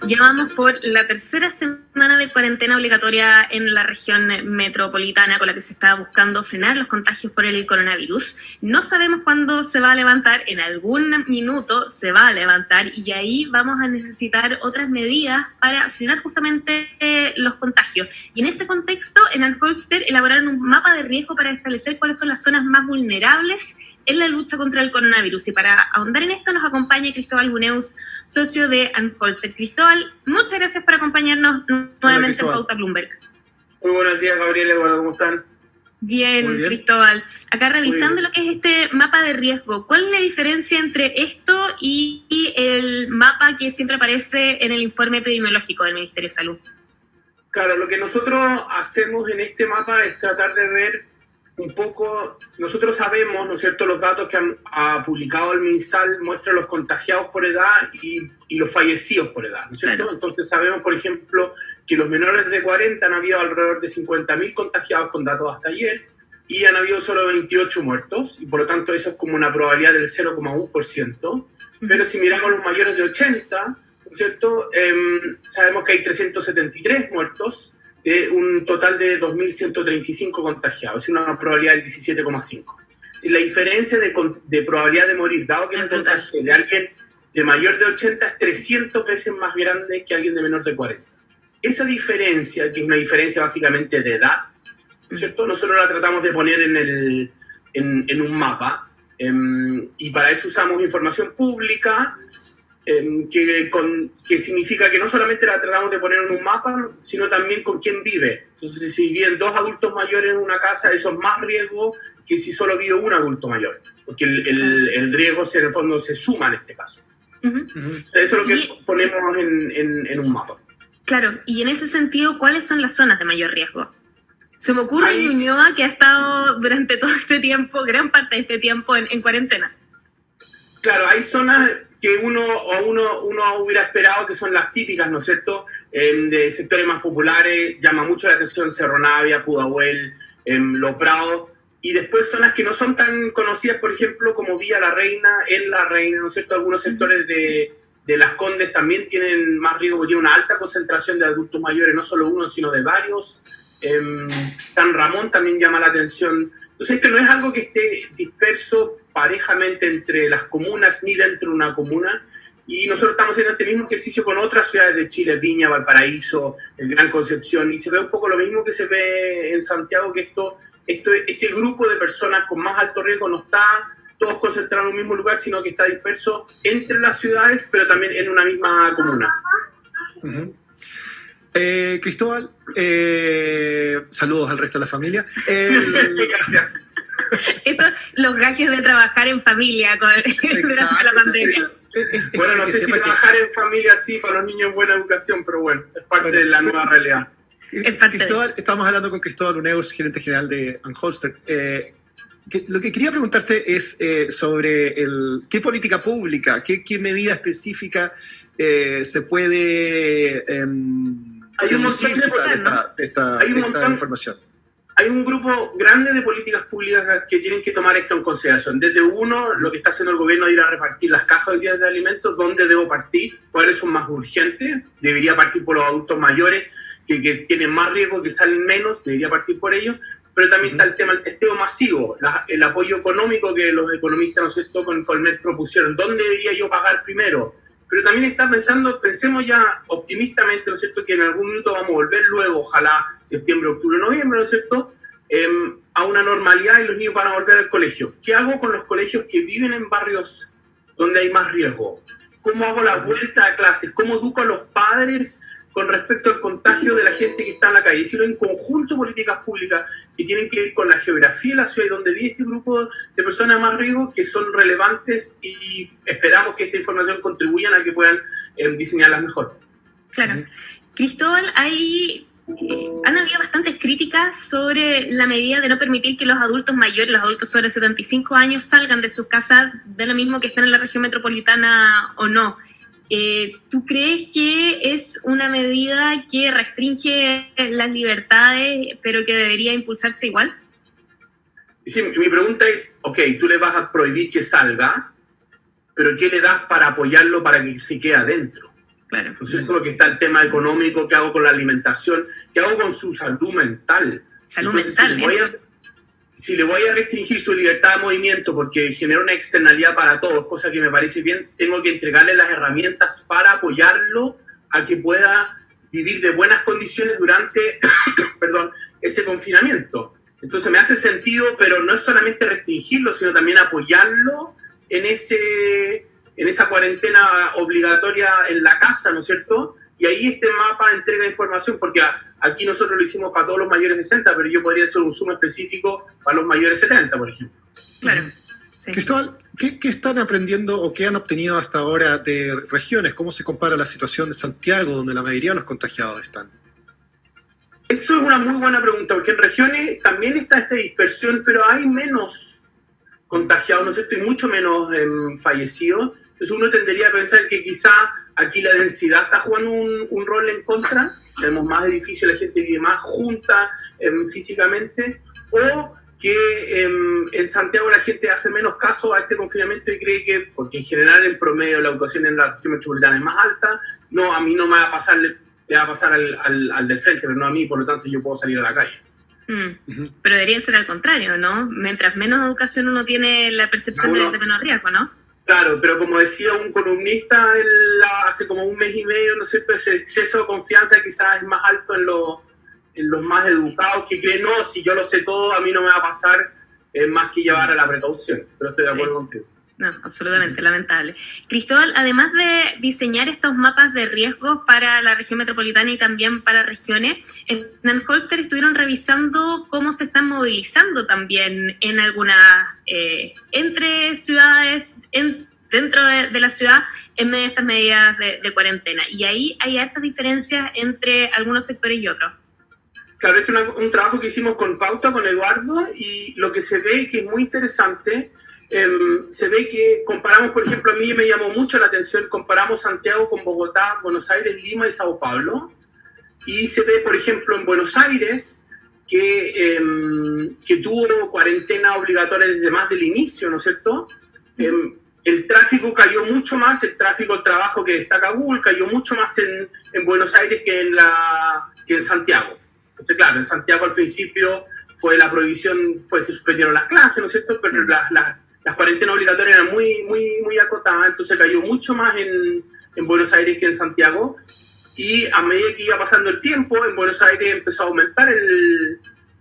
Ya vamos por la tercera semana de cuarentena obligatoria en la región metropolitana, con la que se está buscando frenar los contagios por el coronavirus. No sabemos cuándo se va a levantar, en algún minuto se va a levantar, y ahí vamos a necesitar otras medidas para frenar justamente los contagios. Y en ese contexto, en Anholster elaboraron un mapa de riesgo para establecer cuáles son las zonas más vulnerables en la lucha contra el coronavirus. Y para ahondar en esto nos acompaña Cristóbal Buneus, socio de Anholster. Cristóbal, muchas gracias por acompañarnos nuevamente en Pauta Bloomberg. Muy buenos días, Gabriel, Eduardo, ¿cómo están? Bien, Cristóbal. Acá revisando lo que es este mapa de riesgo, ¿cuál es la diferencia entre esto y el mapa que siempre aparece en el informe epidemiológico del Ministerio de Salud? Claro, lo que nosotros hacemos en este mapa es tratar de ver un poco, nosotros sabemos, ¿no es cierto?, los datos que ha publicado el MinSal muestran los contagiados por edad y los fallecidos por edad, ¿no es cierto? Claro. Entonces sabemos, por ejemplo, que los menores de 40 han habido alrededor de 50.000 contagiados con datos hasta ayer y han habido solo 28 muertos, y por lo tanto eso es como una probabilidad del 0,1%. Pero si miramos los mayores de 80, ¿no es cierto?, sabemos que hay 373 muertos, un total de 2.135 contagiados, y una probabilidad del 17,5%. Si la diferencia de probabilidad de morir, dado que el contagio de alguien de mayor de 80 es 300 veces más grande que alguien de menor de 40. Esa diferencia, que es una diferencia básicamente de edad, ¿no es cierto?, nosotros la tratamos de poner en un mapa, y para eso usamos información pública, que significa que no solamente la tratamos de poner en un mapa, sino también con quién vive. Entonces, si viven dos adultos mayores en una casa, eso es más riesgo que si solo vive un adulto mayor, porque el riesgo en el fondo se suma en este caso. Eso es lo que ponemos en un mapa. Claro, y en ese sentido, ¿cuáles son las zonas de mayor riesgo? Se me ocurre en Ñuñoa, que ha estado durante todo este tiempo, gran parte de este tiempo, en cuarentena. Claro, hay zonas que uno hubiera esperado, que son las típicas, ¿no es cierto?, de sectores más populares. Llama mucho la atención Cerro Navia, Pudahuel, Los Prados, y después zonas que no son tan conocidas, por ejemplo, como Villa La Reina, en La Reina, ¿no es cierto? Algunos sectores de Las Condes también tienen más riesgo, porque tienen una alta concentración de adultos mayores, no solo uno, sino de varios. San Ramón también llama la atención. Entonces, esto no es algo que esté disperso parejamente entre las comunas ni dentro de una comuna, y nosotros estamos haciendo este mismo ejercicio con otras ciudades de Chile, Viña, Valparaíso, el Gran Concepción, y se ve un poco lo mismo que se ve en Santiago, que este grupo de personas con más alto riesgo no está todos concentrados en un mismo lugar, sino que está disperso entre las ciudades, pero también en una misma comuna. Cristóbal, saludos al resto de la familia. Gracias. Los gajes de trabajar en familia durante la pandemia. Bueno, no sé si trabajar en familia sí, para los niños es buena educación, pero bueno, es parte de la nueva realidad. Cristóbal, estamos hablando con Cristóbal Buneus, gerente general de Anholster. Lo que quería preguntarte es sobre qué política pública, qué medida específica se puede deducir de esta información. Hay un grupo grande de políticas públicas que tienen que tomar esto en consideración. Desde uno, lo que está haciendo el gobierno de ir a repartir las cajas de días de alimentos, ¿dónde debo partir? ¿Cuáles son más urgentes? Debería partir por los adultos mayores, que tienen más riesgo, que salen menos, debería partir por ellos. Pero también está el tema del testeo masivo, el apoyo económico que los economistas, ¿no es cierto?, con Colmet propusieron. ¿Dónde debería yo pagar primero? Pero también está pensemos ya optimistamente, ¿no es cierto?, que en algún minuto vamos a volver luego, ojalá septiembre, octubre, noviembre, ¿no es cierto?, a una normalidad, y los niños van a volver al colegio. ¿Qué hago con los colegios que viven en barrios donde hay más riesgo? ¿Cómo hago la vuelta a clases? ¿Cómo educo a los padres con respecto al contagio de la gente que está en la calle? Sino en conjunto políticas públicas que tienen que ir con la geografía de la ciudad y donde vive este grupo de personas más riesgo, que son relevantes, y esperamos que esta información contribuya a que puedan diseñarlas mejor. Claro. Cristóbal, han habido bastantes críticas sobre la medida de no permitir que los adultos mayores, los adultos sobre 75 años, salgan de sus casas, de lo mismo que estén en la región metropolitana o no. ¿Tú crees que es una medida que restringe las libertades, pero que debería impulsarse igual? Sí, mi pregunta es, ok, tú le vas a prohibir que salga, pero ¿qué le das para apoyarlo para que se quede adentro? Claro. ¿No es cierto? Porque está el tema económico, qué hago con la alimentación, qué hago con su salud mental. Salud Entonces, mental, si le voy a restringir su libertad de movimiento porque genera una externalidad para todos, cosa que me parece bien, tengo que entregarle las herramientas para apoyarlo a que pueda vivir de buenas condiciones durante ese confinamiento. Entonces me hace sentido, pero no es solamente restringirlo, sino también apoyarlo en esa cuarentena obligatoria en la casa, ¿no es cierto? Y ahí este mapa entrega información, porque aquí nosotros lo hicimos para todos los mayores de 60, pero yo podría hacer un zoom específico para los mayores de 70, por ejemplo. Claro. Sí. Cristóbal, ¿qué están aprendiendo o qué han obtenido hasta ahora de regiones? ¿Cómo se compara la situación de Santiago, donde la mayoría de los contagiados están? Eso es una muy buena pregunta, porque en regiones también está esta dispersión, pero hay menos contagiados, ¿no es cierto? Y mucho menos fallecidos. Entonces uno tendería a pensar que quizá aquí la densidad está jugando un rol en contra. Tenemos más edificios, la gente vive más junta físicamente, o que en Santiago la gente hace menos caso a este confinamiento y cree que, porque en general en promedio la educación en la región metropolitana es más alta, no, a mí no me va a pasar, le va a pasar al del frente, pero no a mí, por lo tanto yo puedo salir a la calle. Pero debería ser al contrario, ¿no? Mientras menos educación uno tiene, la percepción de menor riesgo, ¿no? Claro, pero como decía un columnista hace como un mes y medio, ¿no es cierto? Ese exceso de confianza quizás es más alto en los más educados que creen, no, si yo lo sé todo, a mí no me va a pasar, más que llevar a la precaución. Pero estoy de acuerdo contigo. No, absolutamente, lamentable. Cristóbal, además de diseñar estos mapas de riesgos para la región metropolitana y también para regiones, en Anholster estuvieron revisando cómo se están movilizando también en algunas, entre ciudades, dentro de la ciudad, en medio de estas medidas de cuarentena. Y ahí hay hartas diferencias entre algunos sectores y otros. Claro, este es un trabajo que hicimos con Pauta, con Eduardo, y lo que se ve que es muy interesante. Se ve que comparamos, por ejemplo, a mí me llamó mucho la atención, comparamos Santiago con Bogotá, Buenos Aires, Lima y Sao Paulo, y se ve, por ejemplo, en Buenos Aires que tuvo cuarentena obligatoria desde más del inicio, ¿no es cierto? El tráfico cayó mucho más, el tráfico del trabajo que destaca Google cayó mucho más en Buenos Aires que en Santiago. Entonces, claro, en Santiago al principio fue la prohibición, se suspendieron las clases, ¿no es cierto? Pero las cuarentenas obligatorias eran muy acotadas, entonces cayó mucho más en Buenos Aires que en Santiago. Y a medida que iba pasando el tiempo, en Buenos Aires empezó a aumentar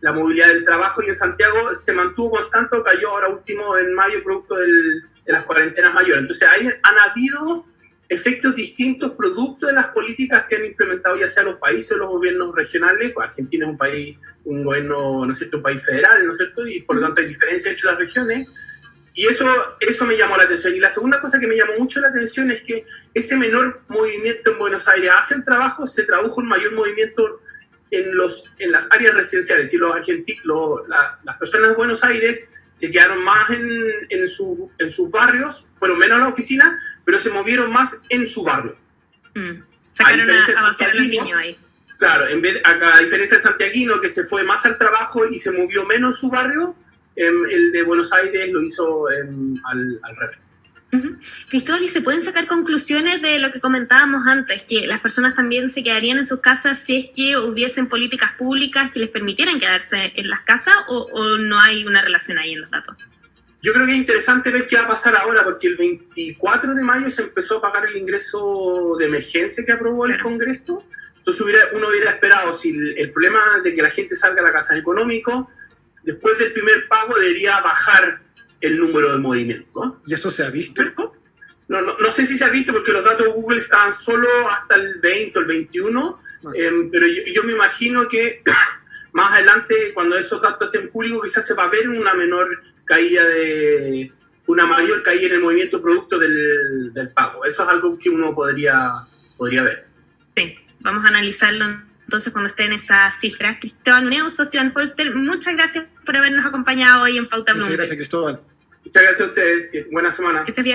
la movilidad del trabajo y en Santiago se mantuvo constante, cayó ahora último en mayo producto de las cuarentenas mayores. Entonces ahí han habido efectos distintos producto de las políticas que han implementado ya sea los países o los gobiernos regionales. Pues Argentina es un gobierno, ¿no es cierto?, un país federal, ¿no es cierto?, y por lo tanto hay diferencias entre las regiones. Y eso me llamó la atención. Y la segunda cosa que me llamó mucho la atención es que ese menor movimiento en Buenos Aires hacia el trabajo se tradujo en mayor movimiento en las áreas residenciales. Y las personas de Buenos Aires se quedaron más en sus barrios, fueron menos a la oficina, pero se movieron más en su barrio. Sacaron a vaciar a los niños ahí. Claro, a diferencia de santiaguino, que se fue más al trabajo y se movió menos en su barrio, el de Buenos Aires lo hizo al revés. Cristóbal, ¿y se pueden sacar conclusiones de lo que comentábamos antes, que las personas también se quedarían en sus casas si es que hubiesen políticas públicas que les permitieran quedarse en las casas, o no hay una relación ahí en los datos? Yo creo que es interesante ver qué va a pasar ahora, porque el 24 de mayo se empezó a pagar el ingreso de emergencia que aprobó el Congreso. Entonces uno hubiera esperado, si el problema de que la gente salga a la casa es económico, después del primer pago debería bajar el número de movimientos. ¿Y eso se ha visto? No sé si se ha visto porque los datos de Google estaban solo hasta el 20 o el 21, pero yo me imagino que más adelante, cuando esos datos estén públicos, quizás se va a ver una mayor caída en el movimiento producto del pago. Eso es algo que uno podría ver. Sí, vamos a analizarlo entonces cuando estén esas cifras. Cristóbal Uneu, socio de Anholster, muchas gracias por habernos acompañado hoy en Pauta Bloomberg. Muchas gracias, Cristóbal. Muchas gracias a ustedes. Buena semana. Que estés bien.